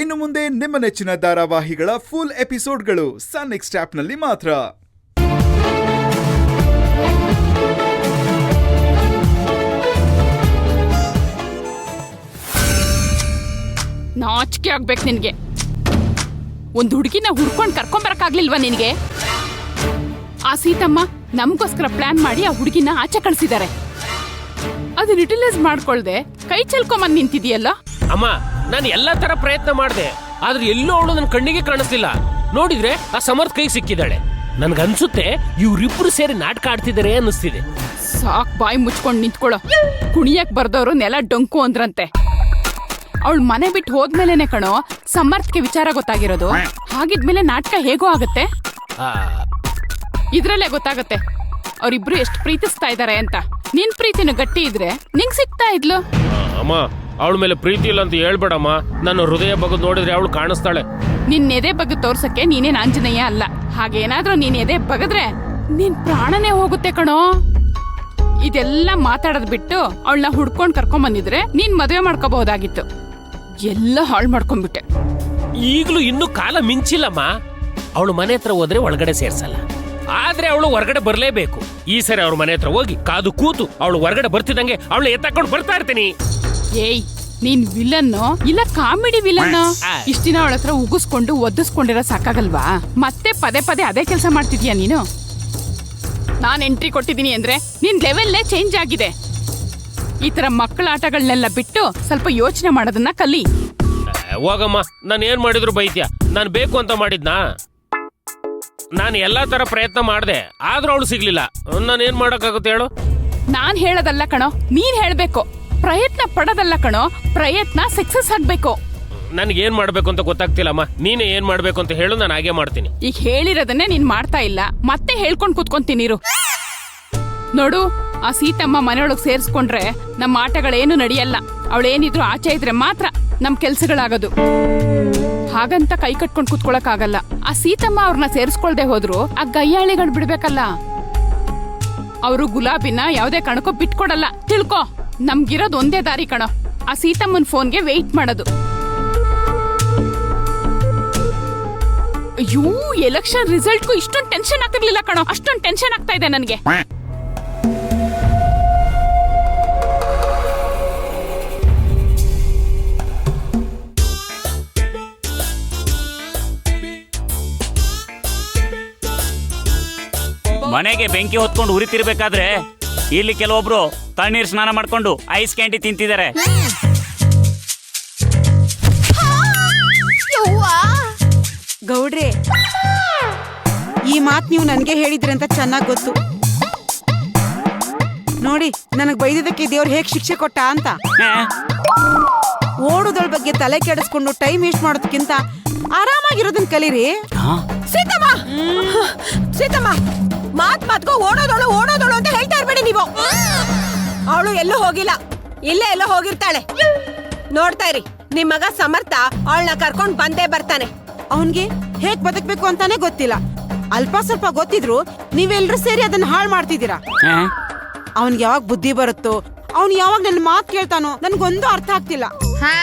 ಇನ್ನು ಮುಂದೆ ನಿಮ್ಮ ನೆಚ್ಚಿನ ಧಾರಾವಾಹಿಗಳ ಫುಲ್ ಎಪಿಸೋಡ್ಗಳು ಸನ್ ನೆಕ್ಸ್ಟ್ ಆಪ್ನಲ್ಲಿ ಮಾತ್ರ. ನಾಚಿಕೆ ಆಗ್ಬೇಕು ನಿನ್ಗೆ. ಒಂದು ಹುಡುಗಿನ ಹುಡ್ಕೊಂಡು ಕರ್ಕೊಂಬರಕ್ಕಾಗ್ಲಿಲ್ವಾ ನಿನ್ಗೆ? ಆ ಸೀತಮ್ಮ ನಮಗೋಸ್ಕರ ಪ್ಲಾನ್ ಮಾಡಿ ಆ ಹುಡುಗಿನ ಆಚೆ ಕಳ್ಸಿದ್ದಾರೆ. ಅದನ್ನ ಯುಟಿಲೈಸ್ ಮಾಡ್ಕೊಳ್ದೆ ಕೈ ಚೆಲ್ಕೊಂಬಂದ್ ನಿಂತಿದೀಯಲ್ಲ. ಅಮ್ಮ, ನಾನು ಎಲ್ಲಾ ತರ ಪ್ರಯತ್ನ ಮಾಡಿದೆ, ಆದ್ರೆ ಎಲ್ಲೂ ಅವಳು ನನ್ನ ಕಣ್ಣಿಗೆ ಕಾಣಿಸ್ತಿಲ್ಲ. ನೋಡಿದ್ರೆ ಆ ಸಮರ್ಥ ಕೈಗೆ ಸಿಕ್ಕಿದ್ದಾಳೆ. ನನ್ಗನ್ಸುತ್ತೆ ಇವ್ರಿಬ್ರು ಸೇರಿ ನಾಟಕ ಆಡ್ತಿದ್ದಾರೆ ಅನ್ನಿಸ್ತಿದೆ. ಸಾಕ್, ಬಾಯಿ ಮುಚ್ಕೊಂಡು ನಿಂತ್ಕೊಳ್ಳೋ. ಕುಣಿಯಕ್ ಬರ್ದವ್ರು ನೆಲ ಡೊಂಕು ಅಂದ್ರಂತೆ. ಅವಳು ಮನೆ ಬಿಟ್ಟು ಹೋದ್ಮೇಲೆನೆ ಕಣೋ ಸಮರ್ಥ್ಗೆ ವಿಚಾರ ಗೊತ್ತಾಗಿರೋದು. ಹಾಗಿದ್ಮೇಲೆ ನಾಟಕ ಹೇಗೋ ಆಗತ್ತೆ. ಇದ್ರಲ್ಲೇ ಗೊತ್ತಾಗತ್ತೆ ಅವ್ರಿಬ್ರು ಎಷ್ಟು ಪ್ರೀತಿಸ್ತಾ ಇದಾರೆ ಅಂತ. ನಿನ್ ಪ್ರೀತಿನ ಗಟ್ಟಿ ಇದ್ರೆ ನಿಂಗ್ ಸಿಗ್ತಾ ಇದ್ಲು. ಅಮ್ಮ, ಅವಳ ಮೇಲೆ ಪ್ರೀತಿ ಇಲ್ಲ ಅಂತ ಹೇಳ್ಬೇಡಮ್ಮ. ನಾನು ಹೃದಯ ಬಗ್ಗದ್ ನೋಡಿದ್ರೆ ಅವಳು ಕಾಣಿಸ್ತಾಳೆ. ನಿನ್ ಎದೆ ಬಗ್ಗೆ ತೋರ್ಸಕ್ಕೆ ನೀನೇನ್ ಆಂಜನೇಯ ಅಲ್ಲ. ಹಾಗೇನಾದ್ರೂ ನೀನ್ ಎದೆ ಬಗದ್ರೆ ನಿನ್ ಪ್ರಾಣನೇ ಹೋಗುತ್ತೆ ಕಣೋ. ಇದೆಲ್ಲ ಮಾತಾಡದ್ ಬಿಟ್ಟು ಅವಳನ್ನ ಹುಡ್ಕೊಂಡ್ ಕರ್ಕೊಂಡ್ ಬಂದಿದ್ರೆ ನೀನ್ ಮದುವೆ ಮಾಡ್ಕೋಬಹುದಾಗಿತ್ತು. ಎಲ್ಲ ಹಾಳು ಮಾಡ್ಕೊಂಡ್ಬಿಟ್ಟೆ. ಈಗ್ಲೂ ಇನ್ನೂ ಕಾಲ ಮಿಂಚಿಲ್ಲಮ್ಮ. ಅವಳು ಮನೆ ಹತ್ರ ಹೋದ್ರೆ ಒಳಗಡೆ ಸೇರ್ಸಲ್ಲ, ಆದ್ರೆ ಅವಳು ಹೊರಗಡೆ ಬರ್ಲೇಬೇಕು. ಈ ಸರಿ ಅವ್ರ ಮನೆ ಹತ್ರ ಹೋಗಿ ಕಾದು ಕೂತು ಅವಳು ಹೊರಗಡೆ ಬರ್ತಿದ್ದಂಗೆ ಅವಳು ಎತ್ತಾಕೊಂಡು ಬರ್ತಾ ಇರ್ತೀನಿ. ಏಯ್, ನೀನ್ ವಿಲನ್ನೋ ಇಲ್ಲ ಕಾಮಿಡಿ ವಿಲನ್ನೋ? ಇಷ್ಟ ದಿನ ಅವಳ ಹತ್ರ ಉಗಿಸ್ಕೊಂಡು ಒದಿಸ್ಕೊಂಡಿರೋ ಸಾಕಾಗಲ್ವಾ? ಮತ್ತೆ ಪದೇ ಪದೇ ಅದೇ ಕೆಲಸ ಮಾಡ್ತಿದ್ಯಾ ನೀನು? ನಾನ್ ಎಂಟ್ರಿ ಕೊಟ್ಟಿದ್ದೀನಿ ಅಂದ್ರೆ ನಿನ್ ಲೆವೆಲ್ಲೇ ಚೇಂಜ್ ಆಗಿದೆ. ಈ ತರ ಮಕ್ಕಳ ಆಟಗಳನ್ನೆಲ್ಲ ಬಿಟ್ಟು ಸ್ವಲ್ಪ ಯೋಚನೆ ಮಾಡೋದನ್ನ ಕಲಿ. ಹೋಗಮ್ಮ, ನಾನು ಏನ್ ಮಾಡಿದ್ರು ಬೈತ್ಯ. ನಾನು ಬೇಕು ಅಂತ ಮಾಡಿದ್ನಾ? ನಾನು ಎಲ್ಲಾ ತರ ಪ್ರಯತ್ನ ಮಾಡ್ದೆ, ಆದ್ರೂ ಅವಳು ಸಿಗ್ಲಿಲ್ಲ. ನಾನೇನ್ ಮಾಡಕ್ಕಾಗುತ್ತೆ ಹೇಳು? ನಾನ್ ಹೇಳೋದಲ್ಲ ಕಣೋ, ನೀನ್ ಹೇಳ್ಬೇಕು. ಪ್ರಯತ್ನ ಪಡೋದಲ್ಲ ಕಣೋ, ಪ್ರಯತ್ನ ಸಕ್ಸಸ್ ಆಗ್ಬೇಕು. ನನ್ಗೇನ್ ಮಾಡ್ಬೇಕು ಅಂತ ಗೊತ್ತಾಗ್ತಿಲ್ಲಮ್ಮ. ನೀನೇ ಏನ್ ಮಾಡ್ಬೇಕು ಅಂತ ಹೇಳು, ನಾನು ಹಾಗೆ ಮಾಡ್ತೀನಿ. ಈಗ ಹೇಳಿರೋದನ್ನೇ ನೀನ್ ಮಾಡ್ತಾ ಇಲ್ಲ, ಮತ್ತೆ ಹೇಳ್ಕೊಂಡ್ ಕುತ್ಕೊಂತೀನಿರು. ನೋಡು, ಆ ಸೀತಮ್ಮ ಮನೆಯೊಳಗ್ ಸೇರ್ಸ್ಕೊಂಡ್ರೆ ನಮ್ಮ ಆಟಗಳೇನು ನಡೆಯಲ್ಲ. ಅವಳೇನಿದ್ರು ಆಚೆ ಇದ್ರೆ ಮಾತ್ರ ನಮ್ ಕೆಲ್ಸಗಳಾಗೋದು. ಹಾಗಂತ ಕೈ ಕಟ್ಕೊಂಡ್ ಕುತ್ಕೊಳಕ್ ಆಗಲ್ಲ. ಆ ಸೀತಮ್ಮ ಅವ್ರನ್ನ ಸೇರ್ಸ್ಕೊಳ್ದೆ ಹೋದ್ರು ಆ ಗಯ್ಯಾಳಿಗಳು ಬಿಡ್ಬೇಕಲ್ಲ. ಅವರು ಗುಲಾಬಿನ ಯಾವ್ದೇ ಕಣಕೋ ಬಿಟ್ಕೊಡಲ್ಲ, ತಿಳ್ಕೊ. ನಮ್ಗಿರೋದ್ ಒಂದೇ ದಾರಿ ಕಣೋ, ಆ ಸೀತಮ್ಮನ್ ಫೋನ್ಗೆ ವೆಯ್ಟ್ ಮಾಡೋದು. ಅಯ್ಯೋ, ಎಲೆಕ್ಷನ್ ರಿಸಲ್ಟ್ಗೂ ಇಷ್ಟೊಂದು ಟೆನ್ಷನ್ ಆಗ್ತಿರ್ಲಿಲ್ಲ ಕಣೋ. ಅಷ್ಟೊಂದು ಟೆನ್ಷನ್ ಆಗ್ತಾ ಇದೆ ನನ್ಗೆ. ಮನೆಗೆ ಬೆಂಕಿ ಹೊತ್ಕೊಂಡು ಉರಿತಿರ್ಬೇಕಾದ್ರೆ ಇಲ್ಲಿ ಕೆಲವೊಬ್ರು ತಣ್ಣೀರ್ ಸ್ನಾನ ಮಾಡ್ಕೊಂಡು ಐಸ್ ಕ್ಯಾಂಡಿ ತಿಂತಿದ್ದಾರೆ. ಗೌಡ್ರೆ, ಈ ಮಾತ್ ನೀವು ನನ್ಗೆ ಹೇಳಿದ್ರಿ ಅಂತ ಚೆನ್ನಾಗ್ ಗೊತ್ತು. ನೋಡಿ, ನನಗ್ ಬೈದಿದ್ದಕ್ಕೆ ದೇವ್ರು ಹೇಗ್ ಶಿಕ್ಷೆ ಕೊಟ್ಟ ಅಂತ. ಓಡೋದಳ ಬಗ್ಗೆ ತಲೆ ಕೆಡಿಸ್ಕೊಂಡು ಟೈಮ್ ವೇಸ್ಟ್ ಮಾಡೋದಕ್ಕಿಂತ ಆರಾಮಾಗಿರೋದನ್ನ ಕಲೀರಿ. ಸೀತಮ್ಮ, ಸೀತಮ್ಮ, ಮಾತ್ಗೋ ಓಡೋದಳು ಅಂತ ಹೇಳ್ತಾ ಇರ್ಬೇಡಿ ನೀವು. ಅವಳು ಎಲ್ಲೂ ಹೋಗಿಲ್ಲ, ಇಲ್ಲೇ ಎಲ್ಲೋ ಹೋಗಿರ್ತಾಳೆ. ನೋಡ್ತಾ ಇರಿ, ನಿಮ್ ಮಗ ಸಮರ್ಥ ಅವಳನ್ನ ಕರ್ಕೊಂಡ್ ಬಂದೇ ಬರ್ತಾನೆ. ಅವನ್ಗೆ ಹೇಗ್ ಬದುಕ್ಬೇಕು ಅಂತಾನೆ ಗೊತ್ತಿಲ್ಲ. ಅಲ್ಪ ಸ್ವಲ್ಪ ಗೊತ್ತಿದ್ರು ನೀವೆಲ್ರೂ ಸೇರಿ ಅದನ್ನ ಹಾಳು ಮಾಡ್ತಿದ್ದೀರಾ. ಅವನ್ಗೆ ಯಾವಾಗ ಬುದ್ಧಿ ಬರುತ್ತೋ, ಅವ್ನು ಯಾವಾಗ ನನ್ನ ಮಾತು ಕೇಳ್ತಾನೋ, ನನ್ಗೊಂದು ಅರ್ಥ ಆಗ್ತಿಲ್ಲ. ಹಾ,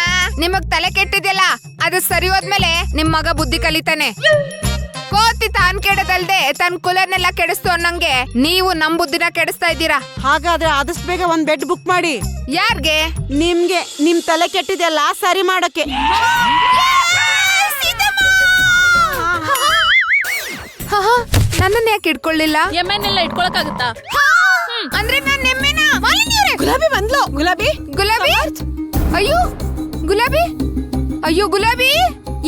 ನಿಮಗ್ ತಲೆ ಕೆಟ್ಟಿದ್ಯಲ್ಲ, ಅದು ಸರಿ ಹೋದ್ಮೇಲೆ ನಿಮ್ ಮಗ ಬುದ್ಧಿ ಕಲಿತಾನೆ. ಕೋತಿ ತಾನ್ ಕೆಡದಲ್ದೆ ತನ್ ಕುಲನೆಲ್ಲ ಕೆಡಿಸ್ತು ಅನ್ನಂಗೆ ನೀವು ನಮ್ ಬುದ್ಧಿನ ಕೆಡಿಸ್ತಾ ಇದ್ದೀರಾ. ಹಾಗಾದ್ರೆ ಆದಷ್ಟು ಬೇಗ ಒಂದ್ ಬೆಡ್ ಬುಕ್ ಮಾಡಿ. ಯಾರ್ಗೆ? ನಿಮ್ಗೆ. ನಿಮ್ ತಲೆ ಕೆಟ್ಟಿದೆಲ್ಲ ಸರಿ ಮಾಡಕ್ಕೆ. ನನ್ನನ್ನ ಯಾಕೆ ಇಟ್ಕೊಳ್ಳಿಲ್ಲ? ಎಮ್ಮೆನೆಲ್ಲ ಇಟ್ಕೊಳಕಾಗುತ್ತಾ? ಅಂದ್ರೆ ನಾನ್ ಎಮ್ಮೆನಾ? ಗುಲಾಬಿ ಬಂದ್ಲು. ಗುಲಾಬಿ, ಗುಲಾಬಿ, ಅಯ್ಯೋ ಗುಲಾಬಿ, ಅಯ್ಯೋ ಗುಲಾಬಿ,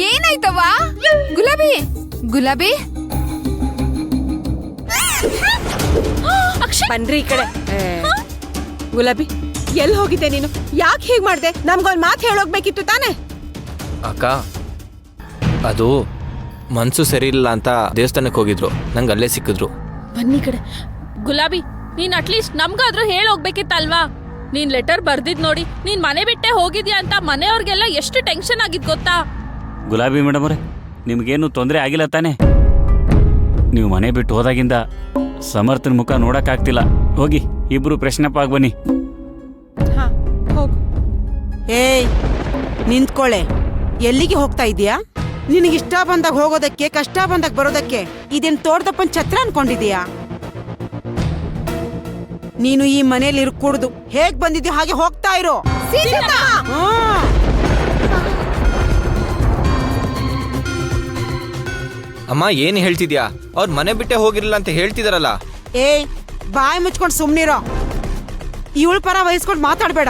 ಏನಾಯ್ತವ? ಗುಲಾಬಿ, ಗುಲಾಬಿ, ಬನ್ರಿ ಈ ಕಡೆ. ಗುಲಾಬಿ, ಎಲ್ಲಿ ಹೋಗಿದ್ದೆ ನೀನು? ಯಾಕೆ ಹೀಗ್ ಮಾಡ್ದೆ? ನಮ್ಗೊಂದ್ ಮಾತು ಹೇಳೋಗ್ಬೇಕಿತ್ತು ತಾನೆ. ಅಕ್ಕ, ಅದು ಮನ್ಸು ಸರಿ ಇಲ್ಲ ಅಂತ ದೇವಸ್ಥಾನಕ್ಕೆ ಹೋಗಿದ್ರು, ನಂಗೆ ಅಲ್ಲೇ ಸಿಕ್ಕಿದ್ರು. ಬನ್ನಿ ಕಡೆ. ಗುಲಾಬಿ, ನೀನ್ ಅಟ್ಲೀಸ್ಟ್ ನಮ್ಗಾದ್ರೂ ಹೇಳೋಗ್ಬೇಕಿತ್ತಲ್ವಾ? ನೀನ್ ಲೆಟರ್ ಬರ್ದಿದ್ ನೋಡಿ ನೀನ್ ಮನೆ ಬಿಟ್ಟೆ ಹೋಗಿದ್ಯಾ ಅಂತ ಮನೆಯವ್ರಿಗೆಲ್ಲ ಎಷ್ಟು ಟೆನ್ಷನ್ ಆಗಿದ್ ಗೊತ್ತಾ? ಗುಲಾಬಿ ಮೇಡಮ್ ಅವರೇ, ನಿಮ್ಗೇನು ತೊಂದರೆ ಆಗಿಲ್ಲ ತಾನೆ? ನೀವು ಮನೆ ಬಿಟ್ಟು ಹೋದಾಗಿಂದ ಸಮರ್ಥನ ಮುಖ ನೋಡಕ್ಕಾಗ್ತಿಲ್ಲ. ಹೋಗಿ ಇಬ್ರು ಫ್ರೆಶ್ನಪ್ ಆಗಿ ಬನ್ನಿ. ಹೋಗು. ಏಯ್, ನಿಂತ್ಕೊಳ್ಳೆ. ಎಲ್ಲಿಗೆ ಹೋಗ್ತಾ ಇದೀಯಾ? ನಿನಗೆ ಇಷ್ಟ ಬಂದಾಗ ಹೋಗೋದಕ್ಕೆ, ಕಷ್ಟ ಬಂದಾಗ ಬರೋದಕ್ಕೆ ಇದೇನ್ ತೋಟದಪ್ಪನ್ ಛತ್ರ ಅನ್ಕೊಂಡಿದೀಯಾ? ನೀನು ಈ ಮನೇಲಿ ಇರ್ಕೂಡ್ದು. ಹೇಗ್ ಬಂದಿದ್ಯೋ ಹಾಗೆ ಹೋಗ್ತಾ ಇರೋ. ಹ್ಮ್. ಅಮ್ಮ ಏನ್ ಹೇಳ್ತಿದ್ಯಾ? ಅವ್ರ ಮನೆ ಬಿಟ್ಟೆ ಹೋಗಿರಲ್ಲ ಅಂತ ಹೇಳ್ತಿದಾರಲ್ಲ. ಏ, ಬಾಯಿ ಮುಚ್ಕೊಂಡು ಸುಮ್ನಿರೋ. ಇವಳ ಪರ ವಹಿಸ್ಕೊಂಡು ಮಾತಾಡ್ಬೇಡ.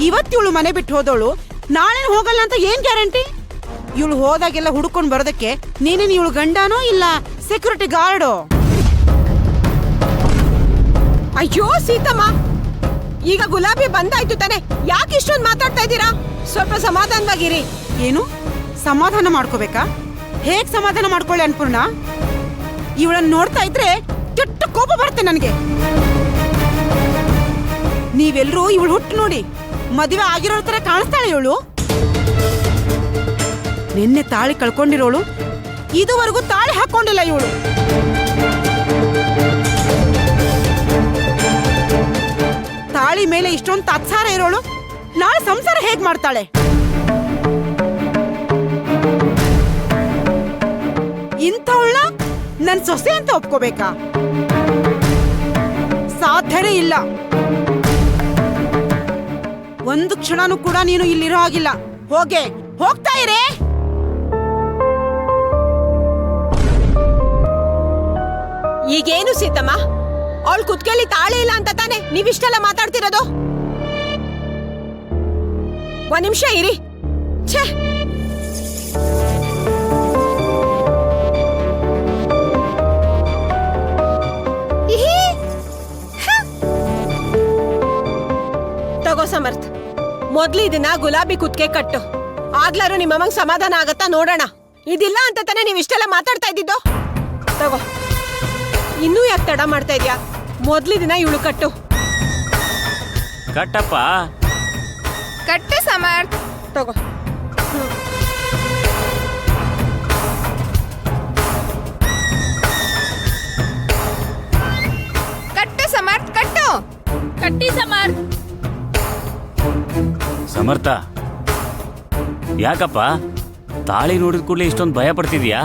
ಇವತ್ತು ಇವಳು ಮನೆ ಬಿಟ್ಟು ಹೋದವಳು ನಾಳೆ ಹೋಗಲ್ಲ ಅಂತ ಏನ್ ಗ್ಯಾರಂಟಿ? ಇವಳು ಹೋದಾಗೆಲ್ಲ ಹುಡ್ಕೊಂಡು ಬರೋದಕ್ಕೆ ನೀನೇನು ಇವಳು ಗಂಡನೋ ಇಲ್ಲ ಸೆಕ್ಯೂರಿಟಿ ಗಾರ್ಡೋ? ಅಯ್ಯೋ ಸೀತಮ್ಮ, ಈಗ ಗುಲಾಬಿ ಬಂದಾಯ್ತು ತಾನೆ, ಯಾಕೆ ಇಷ್ಟೊಂದು ಮಾತಾಡ್ತಾ ಇದ್ದೀರಾ? ಸ್ವಲ್ಪ ಸಮಾಧಾನವಾಗಿರಿ. ಏನು ಸಮಾಧಾನ ಮಾಡ್ಕೋಬೇಕಾ? ಹೇಗ್ ಸಮಾಧಾನ ಮಾಡ್ಕೊಳ್ಳಿ ಅನ್ಪೂರ್ಣ? ಇವಳನ್ನ ನೋಡ್ತಾ ಇದ್ರೆ ಕೆಟ್ಟ ಕೋಪ ಬರುತ್ತೆ ನನಗೆ. ನೀವೆಲ್ಲರೂ ಇವಳು ಹುಟ್ಟು ನೋಡಿ ಮದುವೆ ಆಗಿರೋ ತರ ಕಾಣಿಸ್ತಾಳೆ ಇವಳು. ನಿನ್ನೆ ತಾಳಿ ಕಳ್ಕೊಂಡಿರೋಳು, ಇದುವರೆಗೂ ತಾಳಿ ಹಾಕೊಂಡಿಲ್ಲ ಇವಳು. ತಾಳಿ ಮೇಲೆ ಇಷ್ಟೊಂದು ತಾತ್ಸಾರ ಇರೋಳು ನಾಳೆ ಸಂಸಾರ ಹೇಗ್ ಮಾಡ್ತಾಳೆ? ಇಂಥವಳ ನನ್ ಸೊಸೆ ಅಂತ ಒಪ್ಕೋಬೇಕಾ? ಸಾಧ್ಯನೇ ಇಲ್ಲ. ಒಂದು ಕ್ಷಣನೂ ಕೂಡ ನೀನು ಇಲ್ಲಿರೋ ಹಾಗಿಲ್ಲ. ಹೋಗ್ತಾ ಇರೇ. ಈಗೇನು ಸೀತಮ್ಮ, ಅವಳು ಕುತ್ಕೆಲಿ ತಾಳಿ ಇಲ್ಲ ಅಂತ ತಾನೆ ನೀವಿಷ್ಟೆಲ್ಲ ಮಾತಾಡ್ತಿರೋದು? ಒಂದ್ ನಿಮಿಷ ಇರಿ. ಛೇ, ತಗೋ ಸಮರ್ಥ್, ಮೊದ್ಲು ಇದನ್ನ ಗುಲಾಬಿ ಕುತ್ಕೆ ಕಟ್ಟು. ಆಗ್ಲಾರು ನಿಮ್ಮಮ್ಮಂಗ್ ಸಮಾಧಾನ ಆಗತ್ತಾ ನೋಡೋಣ. ಇದಿಲ್ಲ ಅಂತ ತಾನೆ ನೀವ್ ಇಷ್ಟೆಲ್ಲ ಮಾತಾಡ್ತಾ ಇದ್ದಿದ್ದು. ತಗೋ, ಇನ್ನೂ ಯಾಕೆ ತಡ ಮಾಡ್ತಾ ಇದ್ಯಾ? ಮೊದ್ಲು ಇದನ್ನ ಇವಳು ಕಟ್ಟು. ಕಟ್ಟಪ್ಪ. ಕಟ್ಟು ಸಮರ್ಥ್. ತಗೋ. ಕಟ್ಟು ಸಮರ್ಥ್, ಕಟ್ಟು. ಕಟ್ಟಿ ಸಮರ್ಥ್. ಸಮರ್ಥ, ಯಾಕಪ್ಪ ತಾಳಿ ನೋಡಿದ ಕೂಡಲೇ ಇಷ್ಟೊಂದು ಭಯ ಪಡ್ತಿದ್ಯಾ?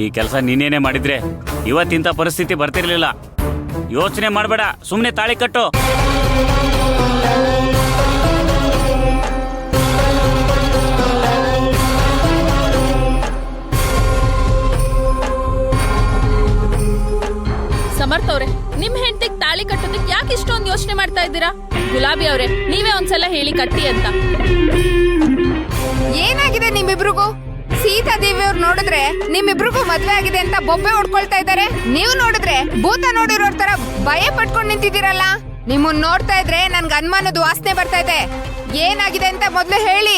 ಈ ಕೆಲಸ ನೀನೇನೆ ಮಾಡಿದ್ರೆ ಇವತ್ತಿಂತ ಪರಿಸ್ಥಿತಿ ಬರ್ತಿರ್ಲಿಲ್ಲ. ಯೋಚನೆ ಮಾಡಬೇಡ, ಸುಮ್ಮನೆ ತಾಳಿ ಕಟ್ಟು. ಸಮರ್ಥ್ ಅವ್ರೆ, ನಿಮ್ ಹೆಂಡತಿಗೆ ತಾಳಿ ಕಟ್ಟೋದಕ್ಕೆ ಯಾಕೆ ಇಷ್ಟೊಂದು ಯೋಚನೆ ಮಾಡ್ತಾ ಇದ್ದೀರಾ? ಗುಲಾಬಿ ಅವ್ರೆ, ನೀವೇ ಒಂದ್ಸಲ ಹೇಳಿ ಕಟ್ಟಿ ಅಂತ. ಏನಾಗಿದೆ ನಿಮ್ಮಿಬ್ರಿಗೂ? ಸೀತಾದೇವಿ ಅವ್ರು ನೋಡಿದ್ರೆ ನಿಮ್ಮಿಬ್ರಿಗೂ ಮದ್ವೆ ಆಗಿದೆ ಅಂತ ಬೊಬ್ಬೆ ಹೊಡ್ಕೊಳ್ತಾ ಇದ್ದಾರೆ. ನೀವು ನೋಡಿದ್ರೆ ಭೂತ ನೋಡಿರೋರ್ ತರ ಭಯ ಪಟ್ಕೊಂಡ್ ನಿಂತಿದ್ದೀರಲ್ಲ. ನಿಮ್ಮನ್ನ ನೋಡ್ತಾ ಇದ್ರೆ ನನ್ಗೆ ಅನುಮಾನದ ವಾಸನೆ ಬರ್ತಾ ಇದೆ. ಏನಾಗಿದೆ ಅಂತ ಮೊದ್ಲು ಹೇಳಿ.